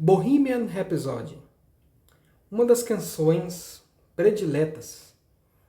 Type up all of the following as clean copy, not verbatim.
Bohemian Rhapsody, uma das canções prediletas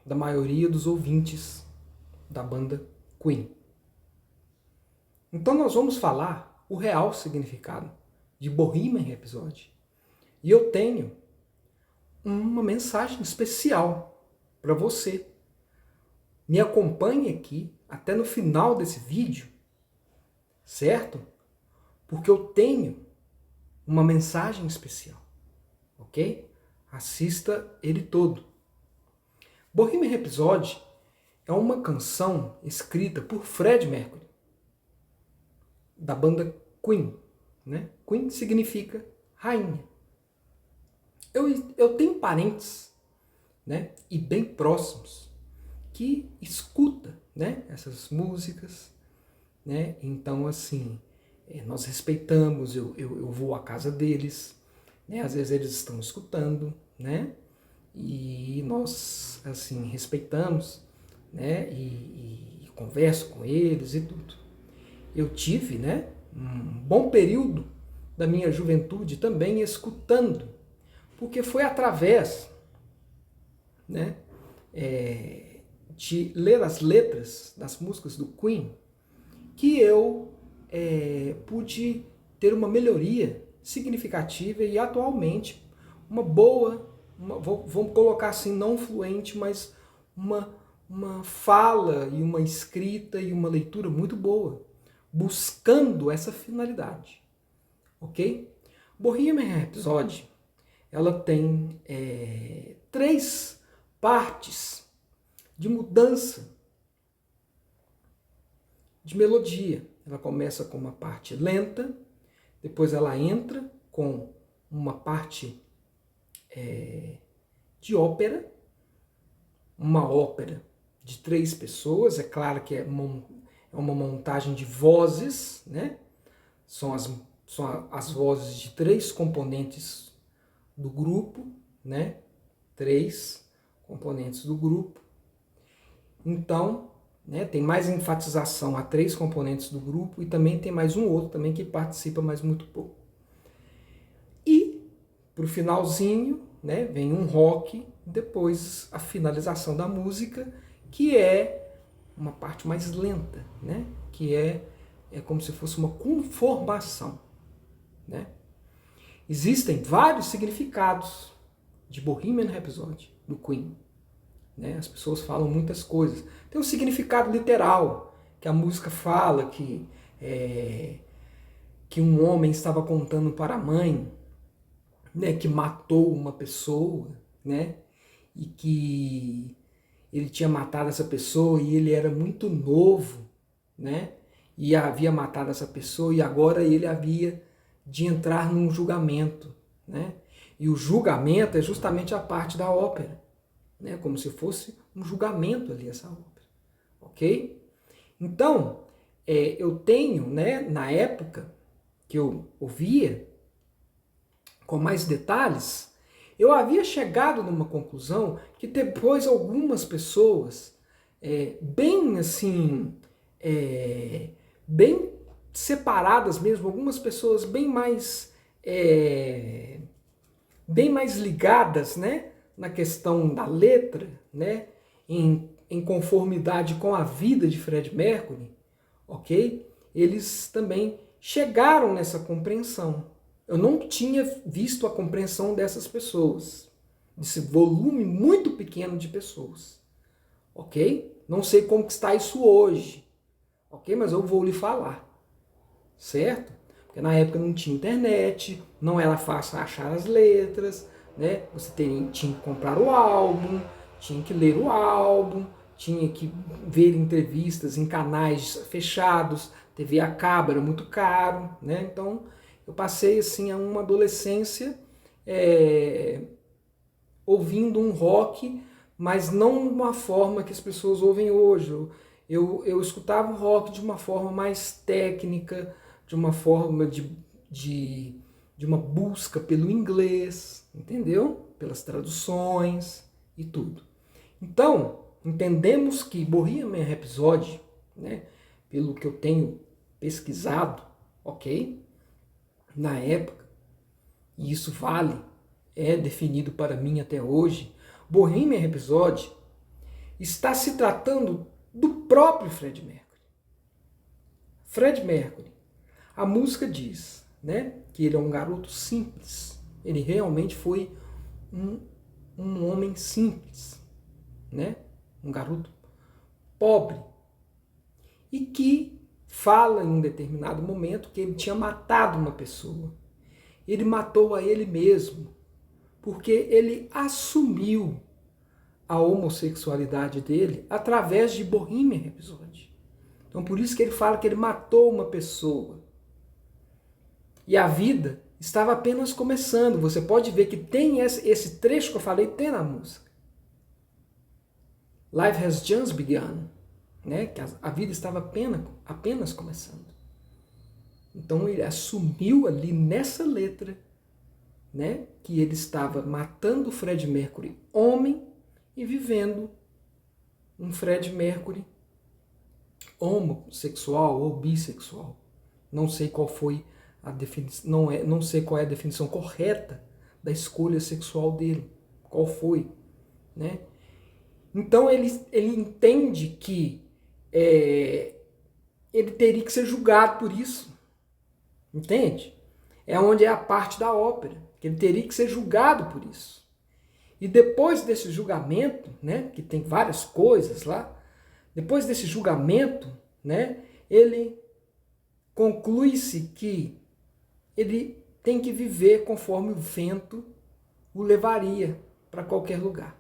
da maioria dos ouvintes da banda Queen. Então nós vamos falar o real significado de Bohemian Rhapsody. E eu tenho uma mensagem especial para você. Me acompanhe aqui até no final desse vídeo, certo? Porque eu tenho uma mensagem especial, ok? Assista ele todo. Bohemian Rhapsody é uma canção escrita por Freddie Mercury, da banda Queen, né? Queen significa rainha. Eu tenho parentes, né, e bem próximos, que escuta, né, essas músicas, né? Então, assim, nós respeitamos, eu vou à casa deles, né? Às vezes eles estão escutando, né? E nós, assim, respeitamos, né? E converso com eles e tudo. Eu tive, né, um bom período da minha juventude também escutando, porque foi através, né, de ler as letras das músicas do Queen que eu pude ter uma melhoria significativa e atualmente uma boa, vamos colocar assim, não fluente, mas uma fala e uma escrita e uma leitura muito boa, buscando essa finalidade, ok? Bohemian Rhapsody, ela tem 3 partes de mudança de melodia. Ela começa com uma parte lenta, depois ela entra com uma parte de ópera, uma ópera de 3 pessoas, é claro que é uma montagem de vozes, né? São as vozes de 3 componentes do grupo, né? 3 componentes do grupo. Então, né, tem mais enfatização a 3 componentes do grupo e também tem mais um outro também que participa, mas muito pouco. E para o finalzinho, né, vem um rock, depois a finalização da música, que é uma parte mais lenta, né, que é como se fosse uma conformação, né. Existem vários significados de Bohemian Rhapsody, do Queen. Né? As pessoas falam muitas coisas. Tem um significado literal, que a música fala que um homem estava contando para a mãe, né, que matou uma pessoa, né, e que ele tinha matado essa pessoa e ele era muito novo, né, e havia matado essa pessoa e agora ele havia de entrar num julgamento, né, e o julgamento é justamente a parte da ópera, né, como se fosse um julgamento ali essa ópera, ok? Então, eu tenho, né, na época que eu ouvia, com mais detalhes, eu havia chegado numa conclusão que depois algumas pessoas, bem assim, bem separadas mesmo, algumas pessoas bem mais ligadas, né, na questão da letra, né, em conformidade com a vida de Freddie Mercury, ok? Eles também chegaram nessa compreensão. Eu não tinha visto a compreensão dessas pessoas, desse volume muito pequeno de pessoas, ok? Não sei como que está isso hoje, ok? Mas eu vou lhe falar, certo? Porque na época não tinha internet, não era fácil achar as letras, né? Você tinha que comprar o álbum, tinha que ler o álbum, tinha que ver entrevistas em canais fechados, TV a cabo era muito caro, né? Então eu passei assim a uma adolescência ouvindo um rock, mas não de uma forma que as pessoas ouvem hoje. Eu escutava o rock de uma forma mais técnica, de uma forma de uma busca pelo inglês, entendeu? Pelas traduções e tudo. Então, entendemos que Bohemian Rhapsody, né, pelo que eu tenho pesquisado, ok? Na época, e isso vale, é definido para mim até hoje, Bohemian Rhapsody está se tratando do próprio Fred Mercury. Fred Mercury, a música diz, né, que ele é um garoto simples. Ele realmente foi um homem simples, né, um garoto pobre, e que fala em um determinado momento que ele tinha matado uma pessoa. Ele matou a ele mesmo, porque ele assumiu a homossexualidade dele através de Bohemian Rhapsody. Então por isso que ele fala que ele matou uma pessoa. E a vida estava apenas começando. Você pode ver que tem esse trecho que eu falei, tem na música. Life has just begun. Né? Que a vida estava apenas começando. Então ele assumiu ali nessa letra, né, que ele estava matando o Fred Mercury homem e vivendo um Fred Mercury homossexual ou bissexual. Não sei qual foi a definição, não sei qual é a definição correta da escolha sexual dele. Qual foi, né? Então ele entende que ele teria que ser julgado por isso. Entende? É onde é a parte da ópera, que ele teria que ser julgado por isso. E depois desse julgamento, né, que tem várias coisas lá, depois desse julgamento, né, ele conclui-se que ele tem que viver conforme o vento o levaria para qualquer lugar.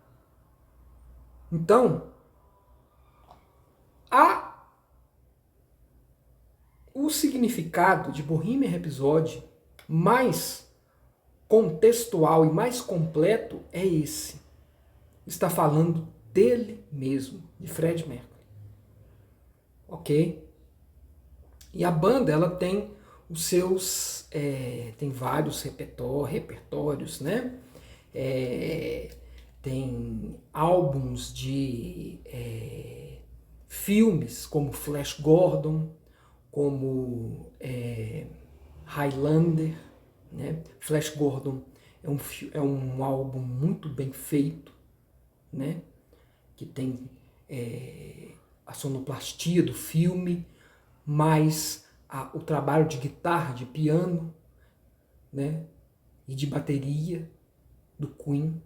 Então, o significado de Bohemian Rhapsody mais contextual e mais completo é esse. Está falando dele mesmo, de Fred Mercury. Ok? E a banda, ela tem os seus... tem vários repertórios, né? Tem álbuns de filmes como Flash Gordon, como Highlander, né? Flash Gordon é um álbum muito bem feito, né? Que tem a sonoplastia do filme, mais o trabalho de guitarra, de piano, né? E de bateria do Queen,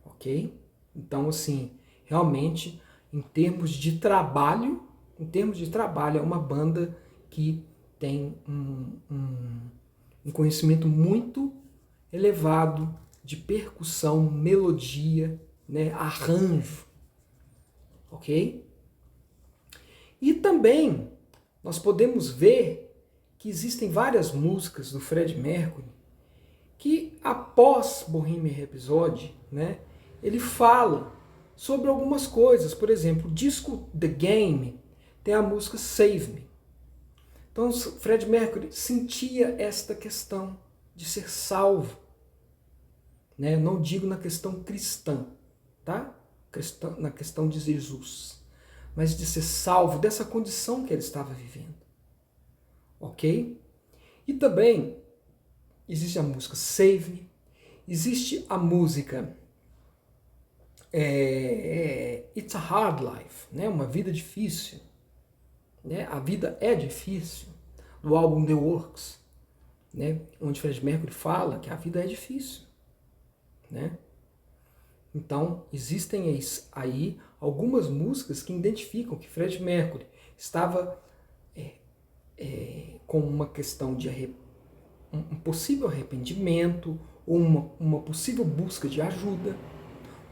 ok? Então, assim, realmente, em termos de trabalho, é uma banda que tem um conhecimento muito elevado de percussão, melodia, né, arranjo, ok? E também nós podemos ver que existem várias músicas do Fred Mercury que após Bohemian Rhapsody, né, ele fala sobre algumas coisas. Por exemplo, o disco The Game tem a música Save Me. Então Fred Mercury sentia esta questão de ser salvo, né? Não digo na questão cristã, tá? Na questão de Jesus, mas de ser salvo dessa condição que ele estava vivendo, ok? E também existe a música Save Me, existe a música It's a Hard Life, né? Uma vida difícil, né? A vida é difícil, do álbum The Works, né? Onde Fred Mercury fala que a vida é difícil, né? Então existem aí algumas músicas que identificam que Fred Mercury estava com uma questão de um possível arrependimento, ou uma possível busca de ajuda.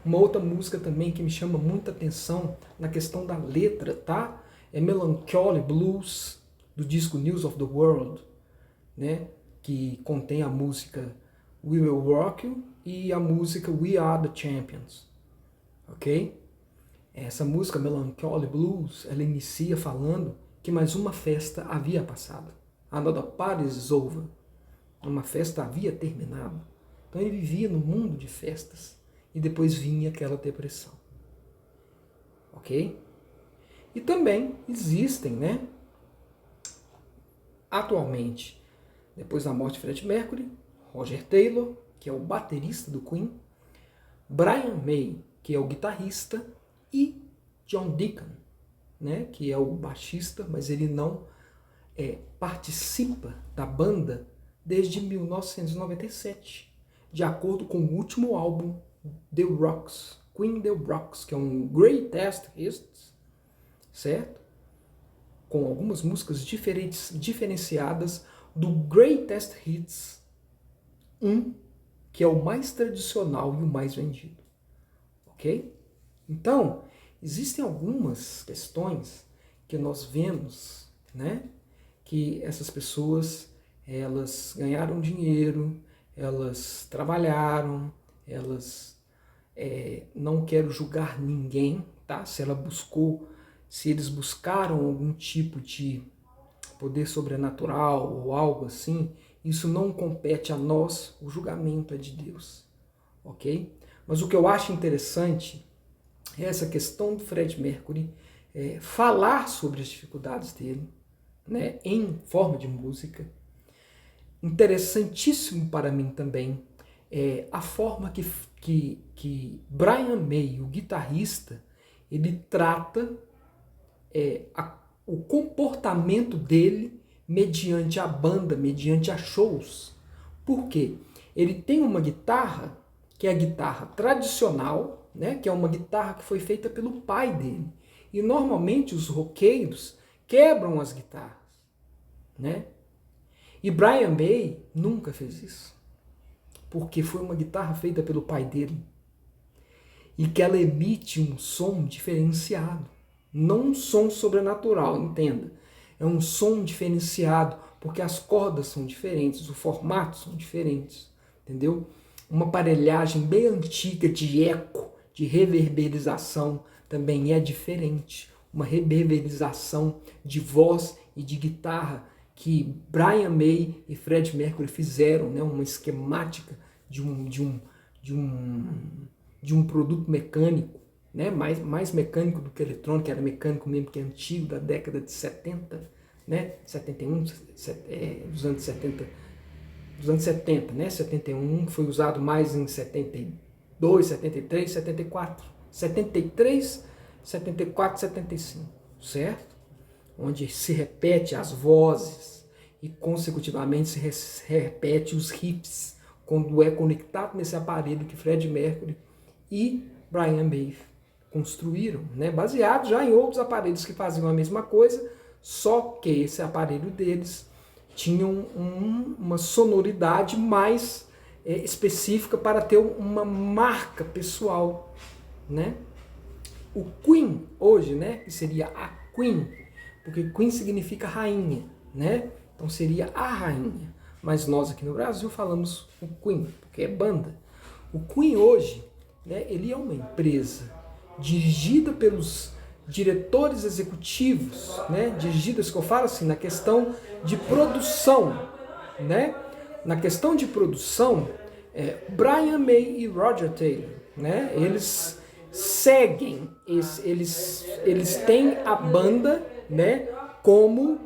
Uma outra música também que me chama muita atenção na questão da letra, tá? É Melancholy Blues, do disco News of the World, né? Que contém a música We Will Rock You e a música We Are the Champions, ok? Essa música Melancholy Blues, ela inicia falando que mais uma festa havia passado. Another party is over. Uma festa havia terminado. Então ele vivia no mundo de festas e depois vinha aquela depressão, ok? E também existem, né, atualmente, depois da morte de Fred Mercury, Roger Taylor, que é o baterista do Queen, Brian May, que é o guitarrista, e John Deacon, né, que é o baixista, mas ele não participa da banda desde 1997, de acordo com o último álbum The Rocks, Queen The Rocks, que é um Greatest Hits, certo? Com algumas músicas diferenciadas do Greatest Hits 1, que é o mais tradicional e o mais vendido, ok? Então, existem algumas questões que nós vemos, né, que essas pessoas, elas ganharam dinheiro, elas trabalharam, elas não quero julgar ninguém, tá? Se eles buscaram algum tipo de poder sobrenatural ou algo assim, isso não compete a nós, o julgamento é de Deus, ok? Mas o que eu acho interessante é essa questão do Fred Mercury falar sobre as dificuldades dele, né, em forma de música. Interessantíssimo para mim também a forma que Brian May, o guitarrista, ele trata o comportamento dele mediante a banda, mediante a shows. Por quê? Ele tem uma guitarra, que é a guitarra tradicional, né, que é uma guitarra que foi feita pelo pai dele. E normalmente os roqueiros quebram as guitarras, né? E Brian May nunca fez isso, porque foi uma guitarra feita pelo pai dele e que ela emite um som diferenciado, não um som sobrenatural, entenda. É um som diferenciado porque as cordas são diferentes, o formato são diferentes, entendeu? Uma aparelhagem bem antiga de eco, de reverberização também é diferente. Uma reverberização de voz e de guitarra que Brian May e Fred Mercury fizeram, né? Uma esquemática de um produto mecânico, né? mais mecânico do que eletrônico, era mecânico mesmo, que é antigo, da década de 70, né? 71, dos anos 70, né? 71 foi usado mais em 72, 73, 74, 73, 74, 75, certo? Onde se repete as vozes e consecutivamente se repete os riffs quando é conectado nesse aparelho que Fred Mercury e Brian May construíram, né? Baseado já em outros aparelhos que faziam a mesma coisa, só que esse aparelho deles tinha uma sonoridade mais específica para ter uma marca pessoal, né? O Queen hoje, né, que seria a Queen, porque Queen significa rainha, né? Então seria a rainha. Mas nós aqui no Brasil falamos o Queen, porque é banda. O Queen hoje, né, ele é uma empresa dirigida pelos diretores executivos, né, dirigidas, que eu falo assim, na questão de produção, né? Na questão de produção, Brian May e Roger Taylor, né? Eles seguem, eles têm a banda, né, como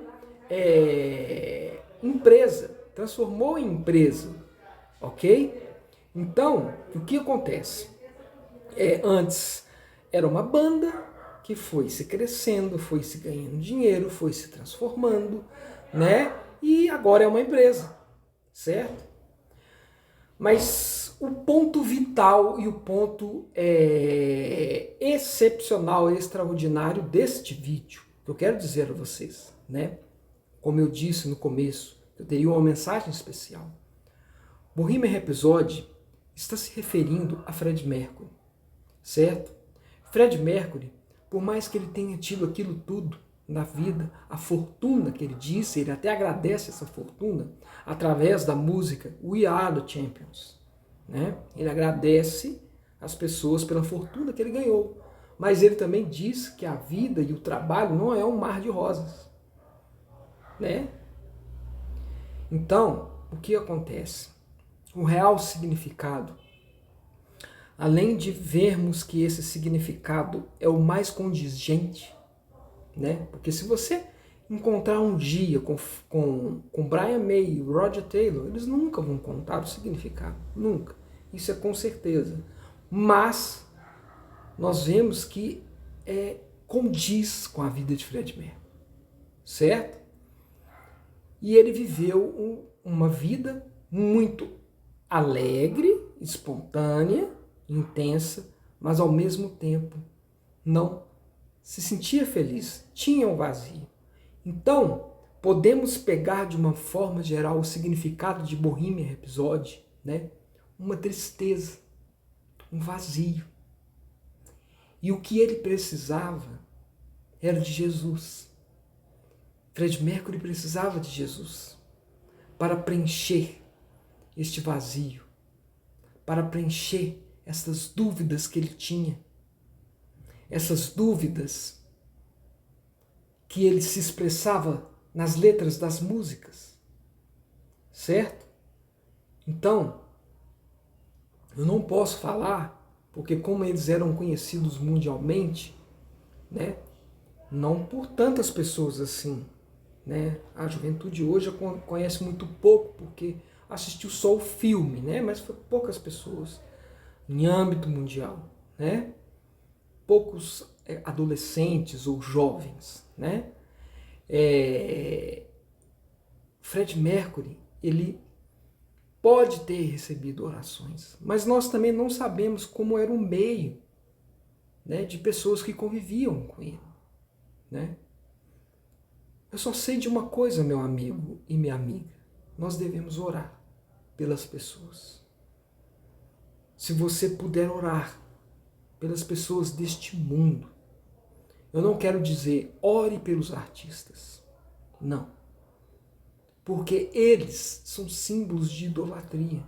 empresa, transformou em empresa, ok? Então, o que acontece? Antes era uma banda que foi se crescendo, foi se ganhando dinheiro, foi se transformando, né? E agora é uma empresa, certo? Mas o ponto vital e o ponto excepcional, extraordinário deste vídeo, que eu quero dizer a vocês, né? Como eu disse no começo, eu teria uma mensagem especial. Bohemian Rhapsody está se referindo a Fred Mercury, certo? Fred Mercury, por mais que ele tenha tido aquilo tudo na vida, a fortuna que ele disse, ele até agradece essa fortuna através da música We Are the Champions, né? Ele agradece as pessoas pela fortuna que ele ganhou, mas ele também diz que a vida e o trabalho não é um mar de rosas, né? Então, o que acontece? O real significado, além de vermos que esse significado é o mais contingente, né? Porque se você encontrar um dia com Brian May e Roger Taylor, eles nunca vão contar o significado, nunca. Isso é com certeza. Mas nós vemos que condiz com a vida de Fred Mercury, certo? E ele viveu uma vida muito alegre, espontânea, intensa, mas ao mesmo tempo não se sentia feliz, tinha um vazio. Então, podemos pegar de uma forma geral o significado de Bohemian Rhapsody, né? Uma tristeza, um vazio. E o que ele precisava era de Jesus. Fred Mercury precisava de Jesus para preencher este vazio, para preencher essas dúvidas que ele tinha, essas dúvidas que ele se expressava nas letras das músicas, certo? Então, eu não posso falar, porque como eles eram conhecidos mundialmente, né, não por tantas pessoas assim, né? A juventude hoje conhece muito pouco, porque assistiu só o filme, né? Mas foi poucas pessoas em âmbito mundial, né? Poucos adolescentes ou jovens, né? Fred Mercury, ele pode ter recebido orações, mas nós também não sabemos como era o meio, né, de pessoas que conviviam com ele, né? Eu só sei de uma coisa, meu amigo e minha amiga, nós devemos orar pelas pessoas. Se você puder orar pelas pessoas deste mundo, eu não quero dizer ore pelos artistas, não, porque eles são símbolos de idolatria,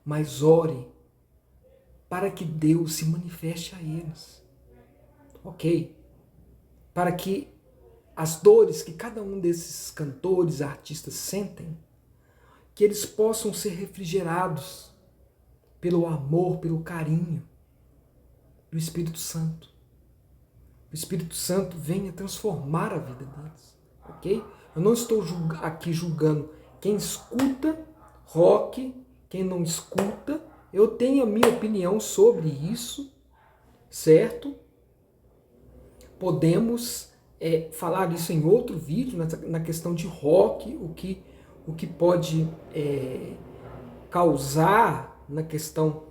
mas ore para que Deus se manifeste a eles, ok? Para que as dores que cada um desses cantores, artistas sentem, que eles possam ser refrigerados pelo amor, pelo carinho do Espírito Santo. O Espírito Santo venha transformar a vida deles, ok? Eu não estou aqui julgando quem escuta rock, quem não escuta. Eu tenho a minha opinião sobre isso, certo? Podemos falar isso em outro vídeo, na questão de rock, o que pode causar na questão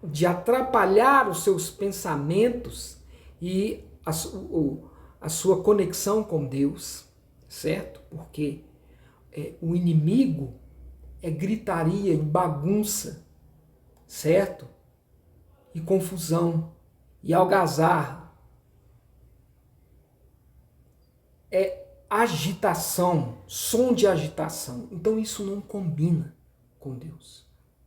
de atrapalhar os seus pensamentos e a sua conexão com Deus, certo? Porque o inimigo é gritaria e bagunça, certo? E confusão, e algazarra. É agitação, som de agitação. Então isso não combina com Deus,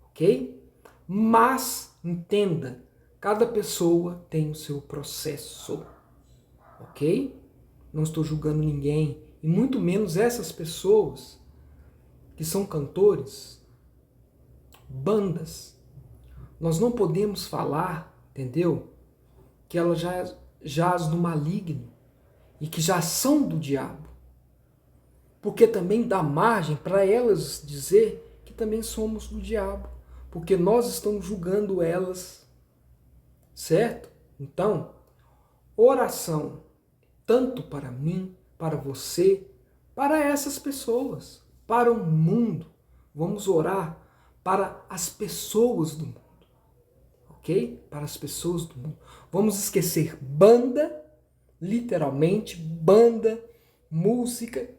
ok? Mas, entenda, cada pessoa tem o seu processo, ok? Não estou julgando ninguém, e muito menos essas pessoas que são cantores, bandas. Nós não podemos falar, entendeu? Que elas jaz no maligno e que já são do diabo. Porque também dá margem para elas dizer que também somos do diabo. Porque nós estamos julgando elas, certo? Então, oração, tanto para mim, para você, para essas pessoas, para o mundo. Vamos orar para as pessoas do mundo, ok? Para as pessoas do mundo. Vamos esquecer banda, literalmente, banda, música,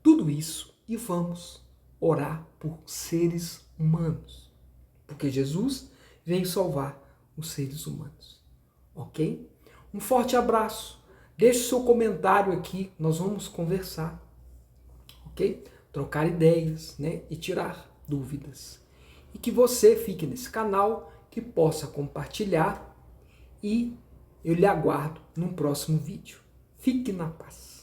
tudo isso, e vamos orar por seres humanos. Porque Jesus veio salvar os seres humanos, ok? Um forte abraço. Deixe o seu comentário aqui, nós vamos conversar, ok? Trocar ideias, né? E tirar dúvidas. E que você fique nesse canal, que possa compartilhar, e eu lhe aguardo no próximo vídeo. Fique na paz.